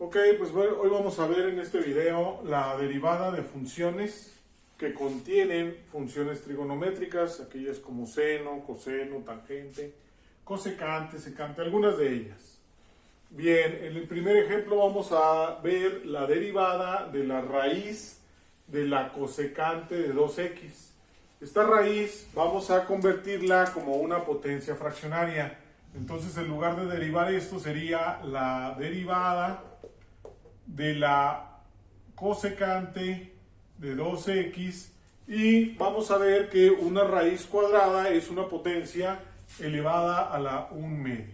Ok, pues bueno, hoy vamos a ver en este video la derivada de funciones que contienen funciones trigonométricas, aquellas como seno, coseno, tangente, cosecante, secante, algunas de ellas. Bien, en el primer ejemplo vamos a ver la derivada de la raíz de la cosecante de 2x. Esta raíz vamos a convertirla como una potencia fraccionaria. Entonces, en lugar de derivar esto, sería la derivada de la cosecante de 2x, y vamos a ver que una raíz cuadrada es una potencia elevada a la 1/2.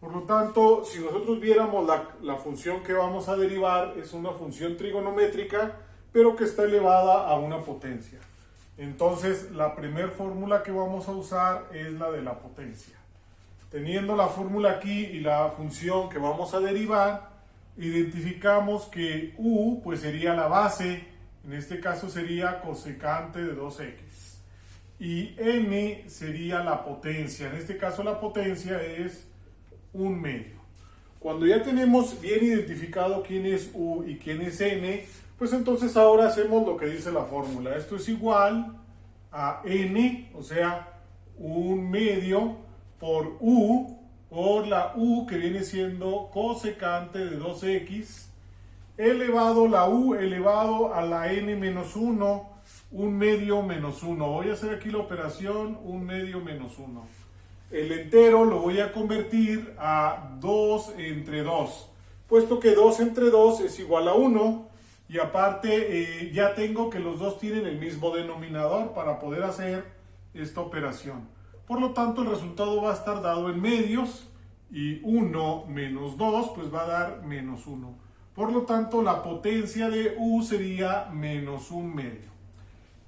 Por lo tanto, si nosotros viéramos la función que vamos a derivar, es una función trigonométrica, pero que está elevada a una potencia. Entonces, la primera fórmula que vamos a usar es la de la potencia. Teniendo la fórmula aquí y la función que vamos a derivar, identificamos que u pues sería la base, en este caso sería cosecante de 2x, y n sería la potencia, en este caso la potencia es 1/2. Cuando ya tenemos bien identificado quién es u y quién es n, pues entonces ahora hacemos lo que dice la fórmula. Esto es igual a n, o sea, 1/2 por u, por la u que viene siendo cosecante de 2x, elevado la u elevado a la n menos 1, 1/2 menos 1. Voy a hacer aquí la operación 1/2 menos 1. El entero lo voy a convertir a 2 entre 2, puesto que 2 entre 2 es igual a 1, y aparte ya tengo que los dos tienen el mismo denominador para poder hacer esta operación. Por lo tanto, el resultado va a estar dado en medios, y 1 menos 2 pues va a dar menos 1. Por lo tanto, la potencia de u sería menos 1/2.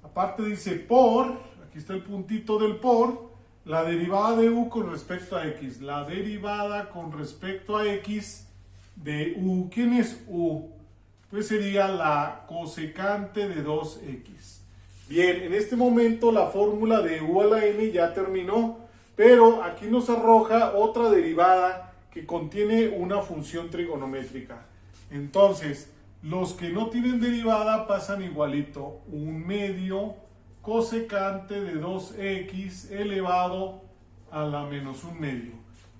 Aparte dice por, aquí está el puntito del por, la derivada de u con respecto a x. La derivada con respecto a x de u. ¿Quién es u? Pues sería la cosecante de 2x. Bien, en este momento la fórmula de u a la n ya terminó, pero aquí nos arroja otra derivada que contiene una función trigonométrica. Entonces, los que no tienen derivada pasan igualito, 1/2 cosecante de 2x elevado a la menos 1/2.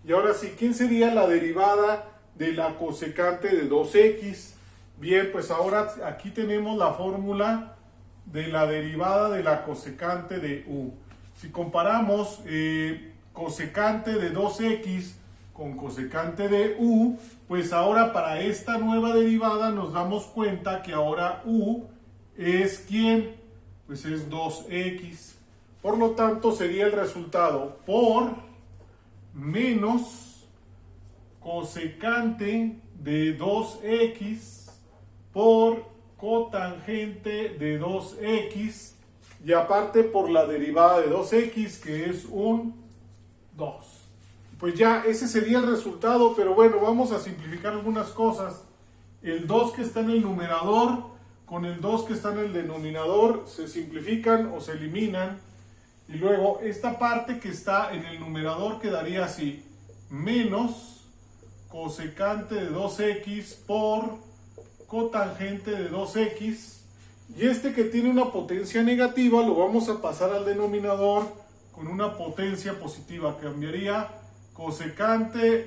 Y ahora sí, ¿quién sería la derivada de la cosecante de 2x? Bien, pues ahora aquí tenemos la fórmula de la derivada de la cosecante de u. Si comparamos cosecante de 2x con cosecante de u, pues ahora para esta nueva derivada nos damos cuenta que ahora u es ¿quién? Pues es 2x. Por lo tanto, sería el resultado por menos cosecante de 2x por cotangente de 2x, y aparte por la derivada de 2x, que es un 2. Pues ya ese sería el resultado, pero bueno, vamos a simplificar algunas cosas. El 2 que está en el numerador con el 2 que está en el denominador se simplifican o se eliminan, y luego esta parte que está en el numerador quedaría así: menos cosecante de 2x por cotangente de 2x, y este que tiene una potencia negativa lo vamos a pasar al denominador con una potencia positiva. Cambiaría cosecante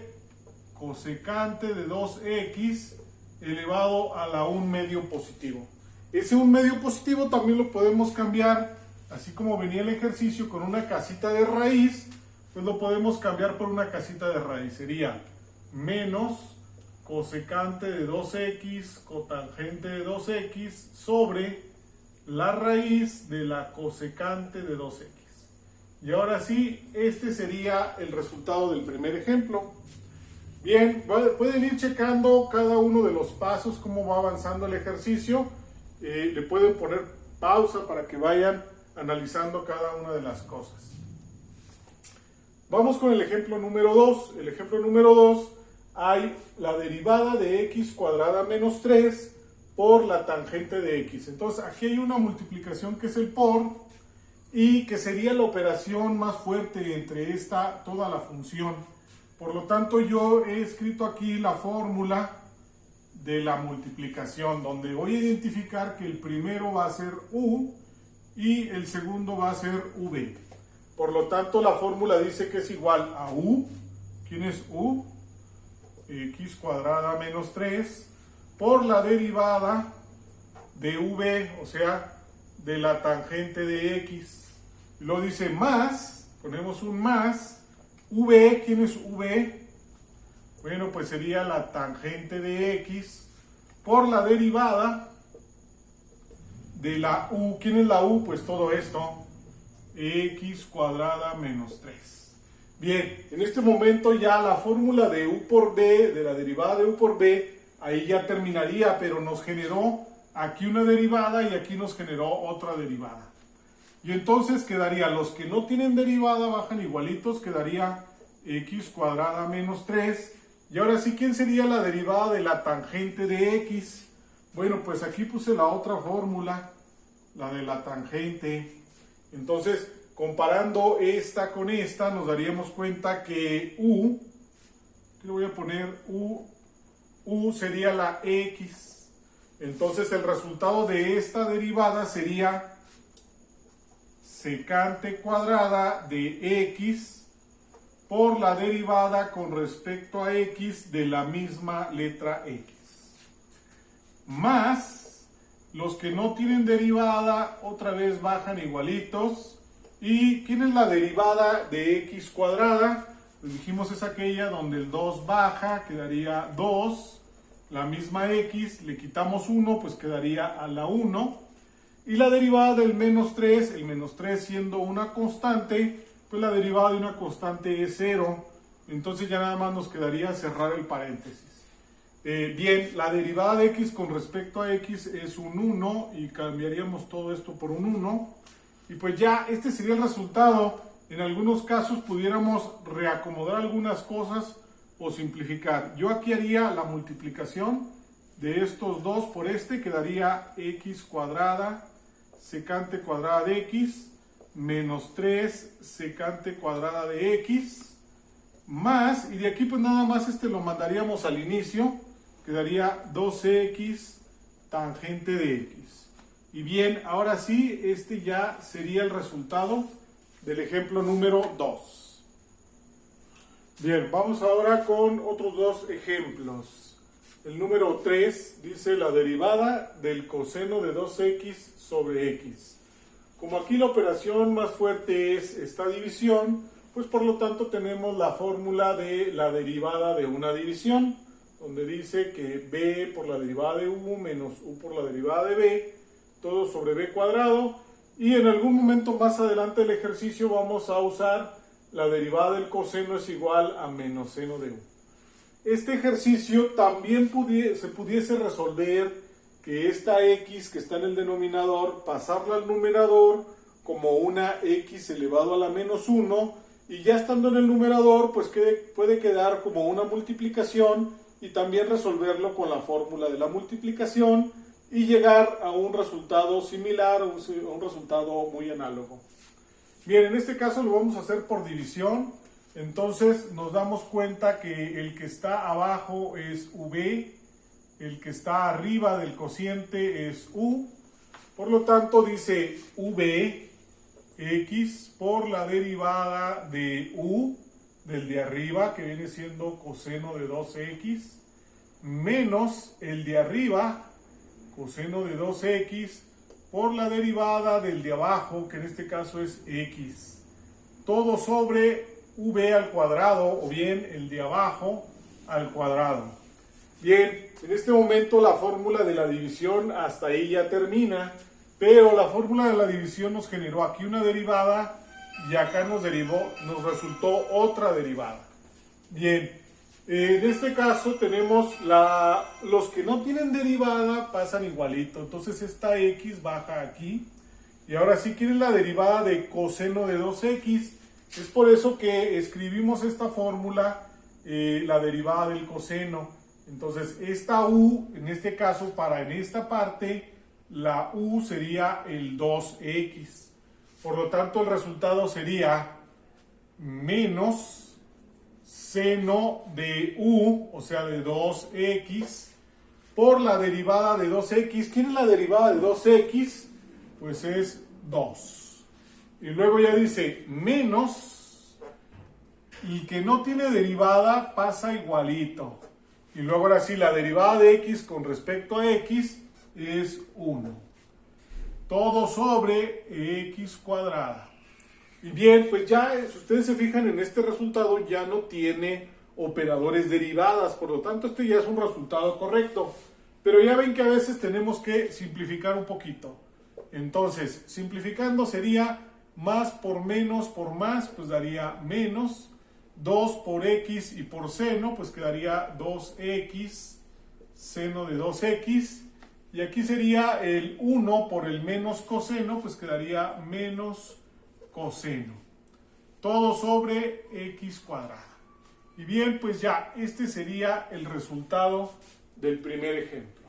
de 2x elevado a la 1/2 positivo. Ese 1/2 positivo también lo podemos cambiar, así como venía el ejercicio con una casita de raíz, pues lo podemos cambiar por una casita de raíz. Sería menos cosecante de 2x cotangente de 2x sobre la raíz de la cosecante de 2x. Y ahora sí, este sería el resultado del primer ejemplo. Bien, pueden ir checando cada uno de los pasos, cómo va avanzando el ejercicio. Le pueden poner pausa para que vayan analizando cada una de las cosas. Vamos con el ejemplo número 2. El ejemplo número 2, hay la derivada de x cuadrada menos 3 por la tangente de x. Entonces aquí hay una multiplicación que es el por, y que sería la operación más fuerte entre toda la función. Por lo tanto, yo he escrito aquí la fórmula de la multiplicación, donde voy a identificar que el primero va a ser u y el segundo va a ser v. Por lo tanto, la fórmula dice que es igual a u. ¿Quién es u? X cuadrada menos 3 por la derivada de v, o sea, de la tangente de x. Lo dice más, ponemos un más, v. ¿Quién es v? Bueno, pues sería la tangente de x por la derivada de la u. ¿Quién es la u? Pues todo esto, x cuadrada menos 3. Bien, en este momento ya la fórmula de u por b, de la derivada de u por b, ahí ya terminaría, pero nos generó aquí una derivada y aquí nos generó otra derivada. Y entonces quedaría, los que no tienen derivada bajan igualitos, quedaría x cuadrada menos 3. Y ahora sí, ¿quién sería la derivada de la tangente de x? Bueno, pues aquí puse la otra fórmula, la de la tangente. Entonces, comparando esta con esta, nos daríamos cuenta que u, ¿qué le voy a poner? U sería la x. Entonces, el resultado de esta derivada sería secante cuadrada de x por la derivada con respecto a x de la misma letra x. Más los que no tienen derivada, otra vez bajan igualitos. ¿Y quién es la derivada de x cuadrada? Pues dijimos es aquella donde el 2 baja, quedaría 2. La misma x, le quitamos 1, pues quedaría a la 1. Y la derivada del menos 3, el menos 3 siendo una constante, pues la derivada de una constante es 0. Entonces ya nada más nos quedaría cerrar el paréntesis. Bien, la derivada de x con respecto a x es un 1 y cambiaríamos todo esto por un 1. Y pues ya este sería el resultado. En algunos casos pudiéramos reacomodar algunas cosas o simplificar. Yo aquí haría la multiplicación de estos dos por este, quedaría x cuadrada secante cuadrada de x menos 3 secante cuadrada de x más, y de aquí pues nada más lo mandaríamos al inicio, quedaría 2x tangente de x. Y bien, ahora sí, este ya sería el resultado del ejemplo número 2. Bien, vamos ahora con otros dos ejemplos. El número 3 dice la derivada del coseno de 2x sobre x. Como aquí la operación más fuerte es esta división, pues por lo tanto tenemos la fórmula de la derivada de una división, donde dice que b por la derivada de u menos u por la derivada de b, todo sobre b cuadrado, y en algún momento más adelante del ejercicio vamos a usar la derivada del coseno es igual a menos seno de u. Este ejercicio también se pudiese resolver que esta x que está en el denominador, pasarla al numerador como una x elevado a la menos 1, y ya estando en el numerador pues puede quedar como una multiplicación, y también resolverlo con la fórmula de la multiplicación y llegar a un resultado similar, a un resultado muy análogo. Bien, en este caso lo vamos a hacer por división. Entonces nos damos cuenta que el que está abajo es v, el que está arriba del cociente es u. Por lo tanto dice v x por la derivada de u, del de arriba, que viene siendo coseno de 2x, menos el de arriba, coseno de 2x, por la derivada del de abajo, que en este caso es x. Todo sobre v al cuadrado, o bien el de abajo al cuadrado. Bien, en este momento la fórmula de la división hasta ahí ya termina, pero la fórmula de la división nos generó aquí una derivada y acá nos resultó otra derivada. Bien, en este caso tenemos los que no tienen derivada pasan igualito, entonces esta x baja aquí, y ahora sí quieren la derivada de coseno de 2x, es por eso que escribimos esta fórmula, la derivada del coseno. Entonces esta u, en este caso en esta parte, la u sería el 2x. Por lo tanto el resultado sería menos seno de u, o sea de 2x, por la derivada de 2x. ¿Quién es la derivada de 2x? Pues es 2. Y luego ya dice menos, y que no tiene derivada pasa igualito. Y luego ahora sí, la derivada de x con respecto a x es 1. Todo sobre x cuadrada. Y bien, pues ya, si ustedes se fijan en este resultado, ya no tiene operadores derivadas, por lo tanto este ya es un resultado correcto. Pero ya ven que a veces tenemos que simplificar un poquito. Entonces, simplificando sería más por más, pues daría menos. 2 por x y por seno, pues quedaría 2x, seno de 2x. Y aquí sería el 1 por el menos coseno, pues quedaría menos coseno. Todo sobre x cuadrada. Y bien, pues ya, este sería el resultado del primer ejemplo.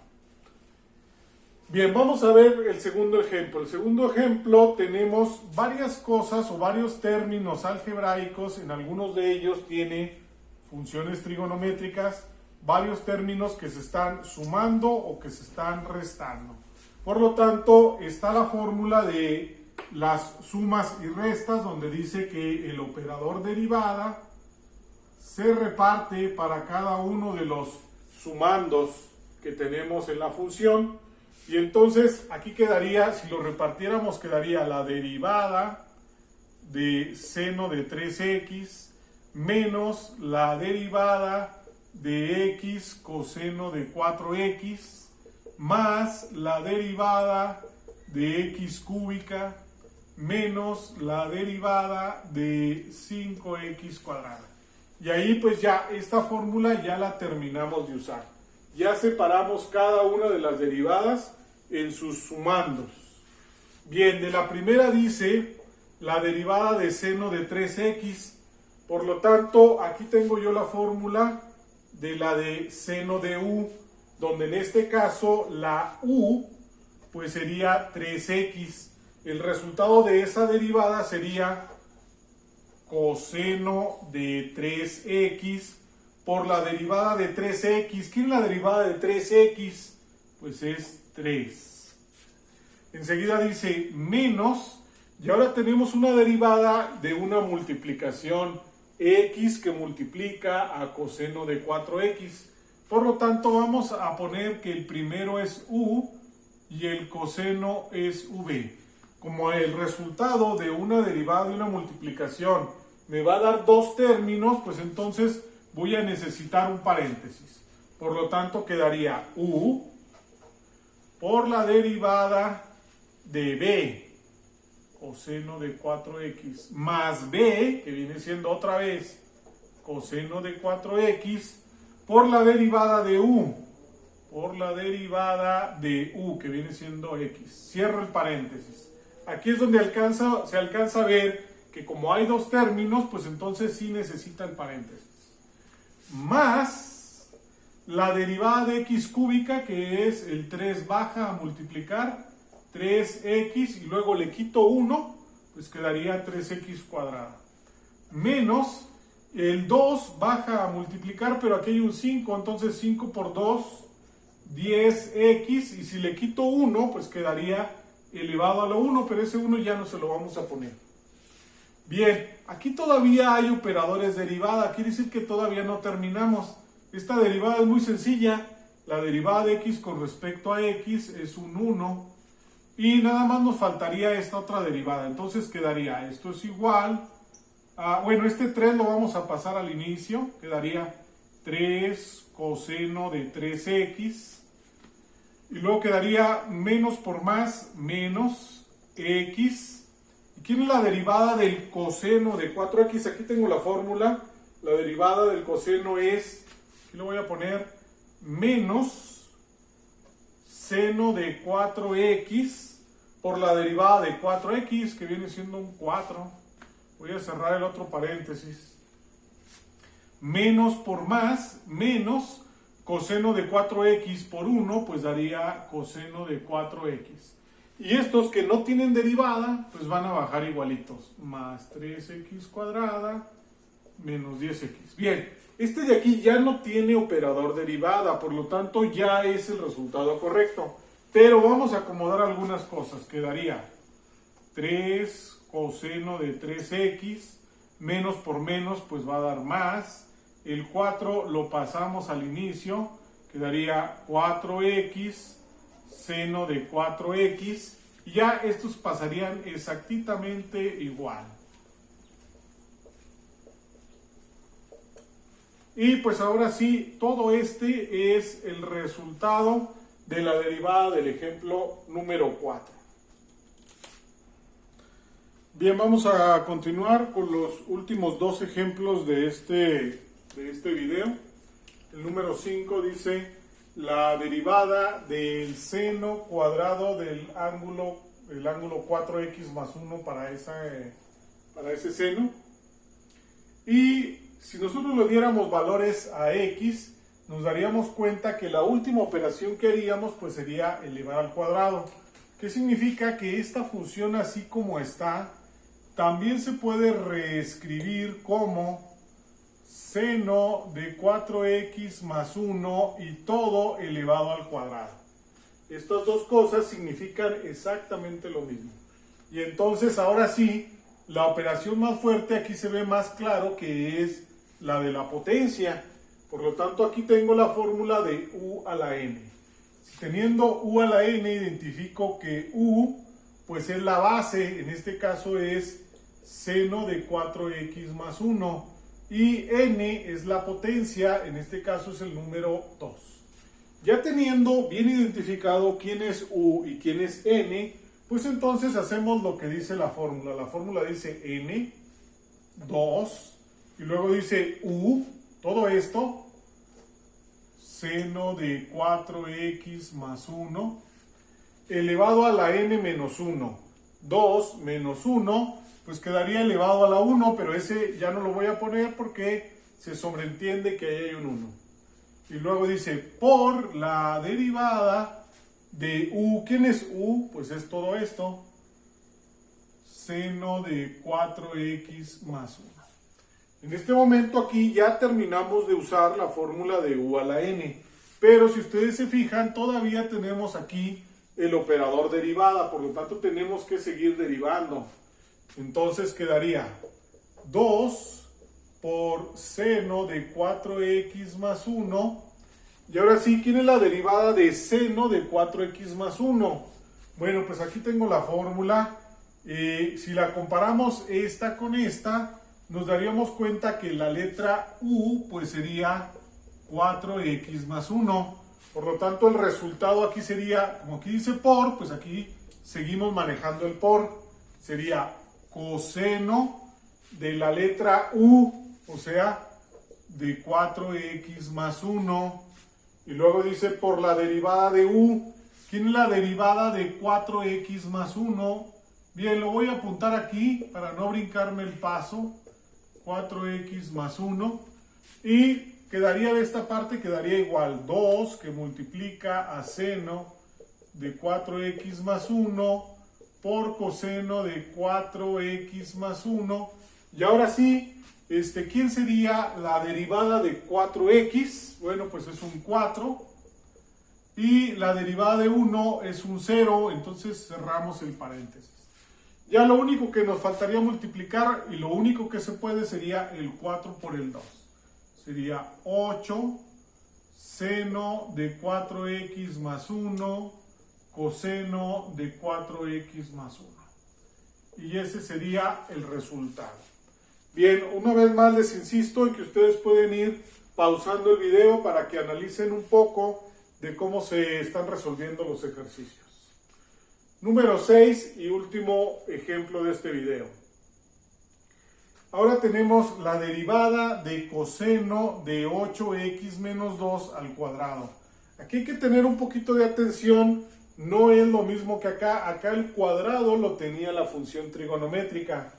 Bien, vamos a ver el segundo ejemplo. El segundo ejemplo tenemos varias cosas o varios términos algebraicos. En algunos de ellos tiene funciones trigonométricas, varios términos que se están sumando o que se están restando. Por lo tanto, está la fórmula de las sumas y restas, donde dice que el operador derivada se reparte para cada uno de los sumandos que tenemos en la función. Y entonces aquí quedaría, si lo repartiéramos, quedaría la derivada de seno de 3x menos la derivada de x coseno de 4x más la derivada de x cúbica menos la derivada de 5x cuadrada. Y ahí pues ya esta fórmula ya la terminamos de usar. Ya separamos cada una de las derivadas en sus sumandos. Bien, de la primera dice la derivada de seno de 3x. Por lo tanto, aquí tengo yo la fórmula de la de seno de u, donde en este caso la u pues sería 3x. El resultado de esa derivada sería coseno de 3x por la derivada de 3x. ¿Quién es la derivada de 3x? Pues es 3. Enseguida dice menos, y ahora tenemos una derivada de una multiplicación x que multiplica a coseno de 4x. Por lo tanto, vamos a poner que el primero es u y el coseno es v. Como el resultado de una derivada de una multiplicación me va a dar dos términos, pues entonces voy a necesitar un paréntesis. Por lo tanto, quedaría u por la derivada de b, coseno de 4x, más b, que viene siendo otra vez coseno de 4x, por la derivada de u, que viene siendo x. Cierro el paréntesis. Aquí es donde se alcanza a ver que como hay dos términos, pues entonces sí necesita el paréntesis. Más la derivada de x cúbica, que es el 3 baja a multiplicar 3x, y luego le quito 1, pues quedaría 3x cuadrada. Menos el 2 baja a multiplicar, pero aquí hay un 5, entonces 5 por 2, 10x, y si le quito 1, pues quedaría elevado a la 1, pero ese 1 ya no se lo vamos a poner. Bien, aquí todavía hay operadores derivada, quiere decir que todavía no terminamos. Esta derivada es muy sencilla, la derivada de x con respecto a x es un 1, y nada más nos faltaría esta otra derivada, entonces quedaría, esto es igual a, bueno, este 3 lo vamos a pasar al inicio, quedaría 3 coseno de 3x, y luego quedaría menos por más, menos x. ¿Y quién es la derivada del coseno de 4x? Aquí tengo la fórmula. La derivada del coseno es, aquí lo voy a poner, menos seno de 4x por la derivada de 4x, que viene siendo un 4. Voy a cerrar el otro paréntesis. Menos por más, menos coseno de 4x por 1, pues daría coseno de 4x. Y estos que no tienen derivada, pues van a bajar igualitos. Más 3x cuadrada menos 10x. Bien, Este de aquí ya no tiene operador derivada, por lo tanto ya es el resultado correcto. Pero vamos a acomodar algunas cosas. Quedaría 3 coseno de 3x, menos por menos pues va a dar más. El 4 lo pasamos al inicio, quedaría 4x, seno de 4x. Y ya estos pasarían exactamente igual. Y pues ahora sí, todo este es el resultado de la derivada del ejemplo número 4. Bien, vamos a continuar con los últimos dos ejemplos de este video. El número 5 dice la derivada del seno cuadrado del ángulo 4x más 1 para ese seno. Y si nosotros le diéramos valores a x, nos daríamos cuenta que la última operación que haríamos pues sería elevar al cuadrado. ¿Qué significa? Que esta función así como está, también se puede reescribir como seno de 4x más 1 y todo elevado al cuadrado. Estas dos cosas significan exactamente lo mismo. Y entonces ahora sí, la operación más fuerte aquí se ve más claro que es la de la potencia. Por lo tanto, aquí tengo la fórmula de u a la n. Si teniendo u a la n identifico que u pues es la base, en este caso es seno de 4x más 1. Y n es la potencia, en este caso es el número 2. Ya teniendo bien identificado quién es u y quién es n, pues entonces hacemos lo que dice la fórmula. La fórmula dice n, 2, y luego dice u, todo esto, seno de 4x más 1, elevado a la n menos 1. 2 menos 1, pues quedaría elevado a la 1, pero ese ya no lo voy a poner porque se sobreentiende que ahí hay un 1. Y luego dice, por la derivada de u, ¿quién es u? Pues es todo esto, seno de 4x más 1. En este momento aquí ya terminamos de usar la fórmula de u a la n, pero si ustedes se fijan, todavía tenemos aquí el operador derivada, por lo tanto tenemos que seguir derivando. Entonces quedaría 2 por seno de 4x más 1. Y ahora sí, ¿quién es la derivada de seno de 4x más 1? Bueno, pues aquí tengo la fórmula. Si la comparamos esta con esta, nos daríamos cuenta que la letra u pues sería 4x más 1. Por lo tanto, el resultado aquí sería, como aquí dice por, pues aquí seguimos manejando el por. Sería coseno de la letra u, o sea, de 4x más 1. Y luego dice por la derivada de u. ¿Quién es la derivada de 4x más 1? Bien, lo voy a apuntar aquí para no brincarme el paso. 4x más 1. Y quedaría de esta parte, quedaría igual 2 que multiplica a seno de 4x más 1 por coseno de 4x más 1. Y ahora sí, ¿quién sería la derivada de 4x? Bueno, pues es un 4. Y la derivada de 1 es un 0, entonces cerramos el paréntesis. Ya lo único que nos faltaría multiplicar y lo único que se puede sería el 4 por el 2. Sería 8 seno de 4x más 1 coseno de 4x más 1. Y ese sería el resultado. Bien, una vez más les insisto en que ustedes pueden ir pausando el video para que analicen un poco de cómo se están resolviendo los ejercicios. Número 6 y último ejemplo de este video. Ahora tenemos la derivada de coseno de 8x menos 2 al cuadrado. Aquí hay que tener un poquito de atención, no es lo mismo que acá. Acá el cuadrado lo tenía la función trigonométrica.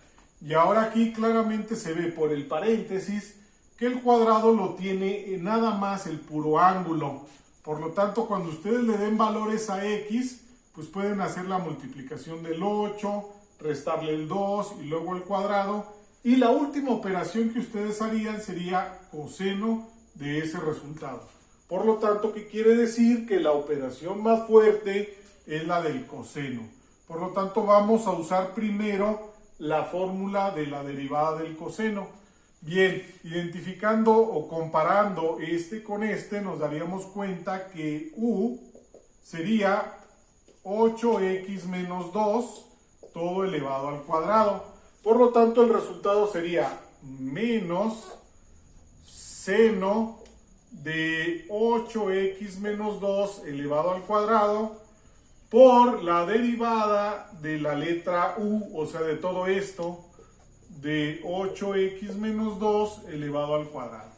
Y ahora aquí claramente se ve por el paréntesis que el cuadrado lo tiene nada más el puro ángulo. Por lo tanto, cuando ustedes le den valores a x, pues pueden hacer la multiplicación del 8, restarle el 2 y luego el cuadrado. Y la última operación que ustedes harían sería coseno de ese resultado. Por lo tanto, ¿qué quiere decir? Que la operación más fuerte es la del coseno. Por lo tanto, vamos a usar primero la fórmula de la derivada del coseno. Bien, identificando o comparando este con este, nos daríamos cuenta que u sería 8x menos 2 todo elevado al cuadrado. Por lo tanto, el resultado sería menos seno de 8x menos 2 elevado al cuadrado por la derivada de la letra u, o sea, de todo esto, de 8x menos 2 elevado al cuadrado.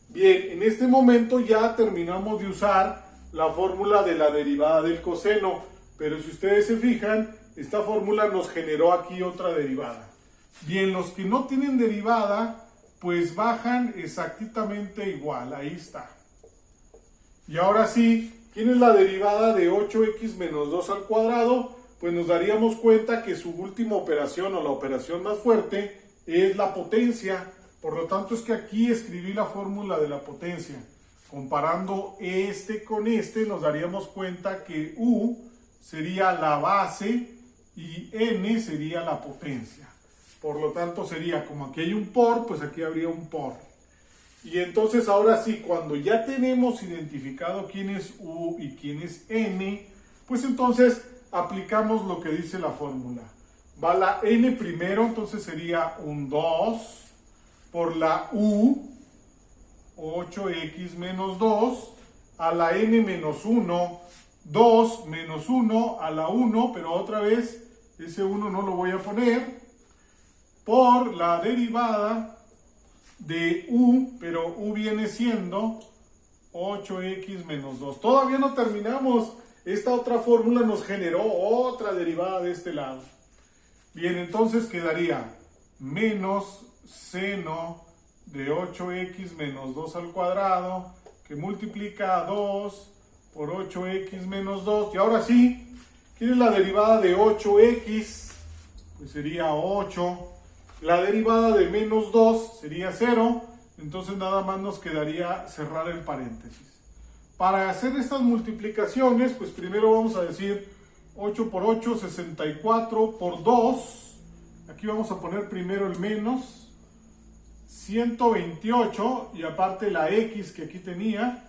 Bien, en este momento ya terminamos de usar la fórmula de la derivada del coseno, pero si ustedes se fijan, esta fórmula nos generó aquí otra derivada. Bien, los que no tienen derivada, pues bajan exactamente igual, ahí está. Y ahora sí, ¿quién es la derivada de 8x menos 2 al cuadrado? Pues nos daríamos cuenta que su última operación o la operación más fuerte es la potencia. Por lo tanto, es que aquí escribí la fórmula de la potencia. Comparando este con este, nos daríamos cuenta que U sería la base y N sería la potencia. Por lo tanto, sería como aquí hay un por, pues aquí habría un por. Y entonces, ahora sí, cuando ya tenemos identificado quién es U y quién es N, pues entonces aplicamos lo que dice la fórmula. Va la N primero, entonces sería un 2 por la U, 8x menos 2, a la N menos 1, 2 menos 1 a la 1, pero otra vez ese 1 no lo voy a poner, por la derivada de U, pero U viene siendo 8x menos 2. Todavía no terminamos. Esta otra fórmula nos generó otra derivada de este lado. Bien, entonces quedaría menos seno de 8x menos 2 al cuadrado, que multiplica 2 por 8x menos 2. Y ahora sí, ¿quién es la derivada de 8x? Pues sería 8. La derivada de menos 2 sería 0. Entonces nada más nos quedaría cerrar el paréntesis. Para hacer estas multiplicaciones, pues primero vamos a decir 8 por 8, 64 por 2. Aquí vamos a poner primero el menos. 128 y aparte la x que aquí tenía.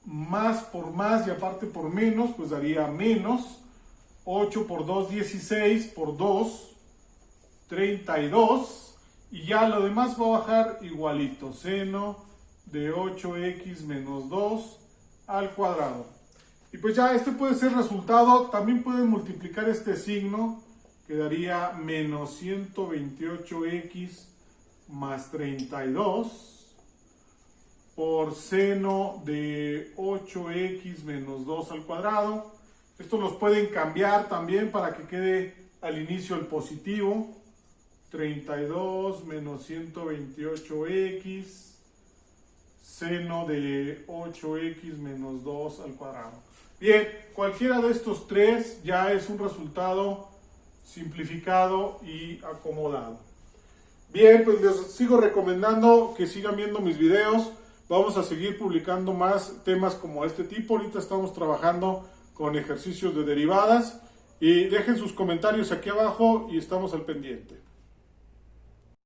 Más por más y aparte por menos, pues daría menos. 8 por 2, 16 por 2, 32. Y ya lo demás va a bajar igualito. Seno de 8x menos 2 al cuadrado. Y pues ya este puede ser resultado. También pueden multiplicar este signo. Quedaría menos 128x más 32 por seno de 8x menos 2 al cuadrado. Estos los pueden cambiar también para que quede al inicio el positivo. 32 menos 128x seno de 8x menos 2 al cuadrado. Bien, cualquiera de estos tres ya es un resultado simplificado y acomodado. Bien, pues les sigo recomendando que sigan viendo mis videos. Vamos a seguir publicando más temas como este tipo. Ahorita estamos trabajando con ejercicios de derivadas. Y dejen sus comentarios aquí abajo y estamos al pendiente.